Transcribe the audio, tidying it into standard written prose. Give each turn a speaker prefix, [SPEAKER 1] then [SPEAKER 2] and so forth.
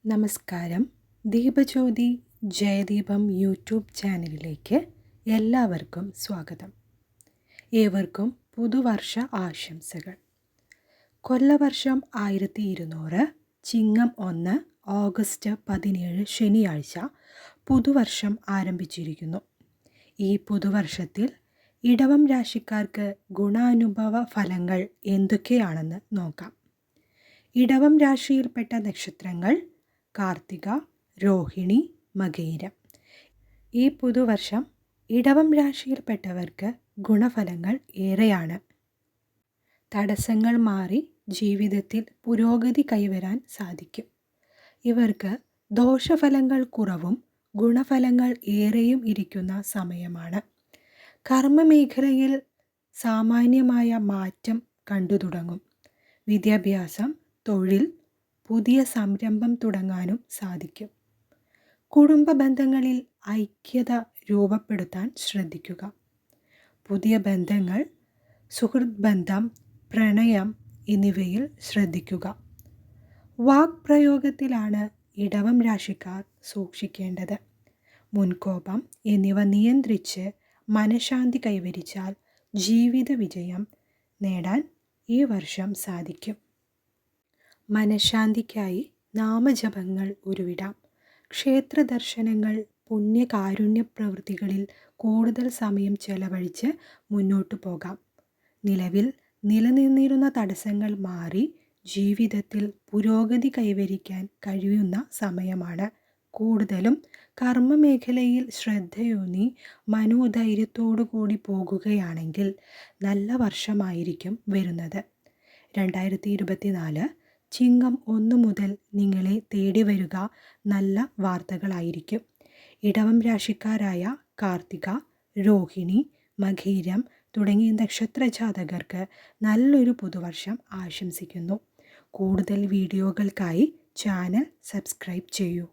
[SPEAKER 1] നമസ്കാരം. ദീപജ്യോതി ജയദീപം യൂട്യൂബ് ചാനലിലേക്ക് എല്ലാവർക്കും സ്വാഗതം. ഏവർക്കും പുതുവർഷ ആശംസകൾ. കൊല്ലവർഷം 1200 ചിങ്ങം 1 ഓഗസ്റ്റ് 17 ശനിയാഴ്ച പുതുവർഷം ആരംഭിച്ചിരിക്കുന്നു. ഈ പുതുവർഷത്തിൽ ഇടവം രാശിക്കാർക്ക് ഗുണാനുഭവ ഫലങ്ങൾ എന്തൊക്കെയാണെന്ന് നോക്കാം. ഇടവം രാശിയിൽപ്പെട്ട നക്ഷത്രങ്ങൾ കാർത്തിക, രോഹിണി, മകയിരം. ഈ പുതുവർഷം ഇടവം രാശിയിൽപ്പെട്ടവർക്ക് ഗുണഫലങ്ങൾ ഏറെയാണ്. തടസ്സങ്ങൾ മാറി ജീവിതത്തിൽ പുരോഗതി കൈവരാൻ സാധിക്കും. ഇവർക്ക് ദോഷഫലങ്ങൾ കുറവും ഗുണഫലങ്ങൾ ഏറെയും ഇരിക്കുന്ന സമയമാണ്. കർമ്മമേഖലയിൽ സാമാന്യമായ മാറ്റം കണ്ടു തുടങ്ങും. വിദ്യാഭ്യാസം, തൊഴിൽ, പുതിയ സംരംഭം തുടങ്ങാനും സാധിക്കും. കുടുംബ ബന്ധങ്ങളിൽ ഐക്യത രൂപപ്പെടുത്താൻ ശ്രദ്ധിക്കുക. പുതിയ ബന്ധങ്ങൾ, സുഹൃത്ത് ബന്ധം, പ്രണയം എന്നിവയിൽ ശ്രദ്ധിക്കുക. വാക്പ്രയോഗത്തിലാണ് ഇടവം രാശിക്കാർ സൂക്ഷിക്കേണ്ടത്. മുൻകോപം എന്നിവ നിയന്ത്രിച്ച് മനഃശാന്തി കൈവരിച്ചാൽ ജീവിത വിജയം നേടാൻ ഈ വർഷം സാധിക്കും. മനഃശാന്തിക്കായി നാമജപങ്ങൾ ഉരുവിടാം. ക്ഷേത്ര ദർശനങ്ങൾ, പുണ്യകാരുണ്യ പ്രവൃത്തികളിൽ കൂടുതൽ സമയം ചെലവഴിച്ച് മുന്നോട്ടു പോകാം. നിലവിൽ നിലനിന്നിരുന്ന തടസ്സങ്ങൾ മാറി ജീവിതത്തിൽ പുരോഗതി കൈവരിക്കാൻ കഴിയുന്ന സമയമാണ്. കൂടുതലും കർമ്മമേഖലയിൽ ശ്രദ്ധയൂന്നി മനോധൈര്യത്തോടുകൂടി പോകുകയാണെങ്കിൽ നല്ല വർഷമായിരിക്കും വരുന്നത്. 2024 ചിങ്ങം 1 മുതൽ നിങ്ങളെ തേടി വരുക നല്ല വാർത്തകളായിരിക്കും. ഇടവം രാശിക്കാരായ കാർത്തിക, രോഹിണി, മകയിരം തുടങ്ങിയ നക്ഷത്രജാതകർക്ക് നല്ലൊരു പുതുവർഷം ആശംസിക്കുന്നു. കൂടുതൽ വീഡിയോകൾക്കായി ചാനൽ സബ്സ്ക്രൈബ് ചെയ്യൂ.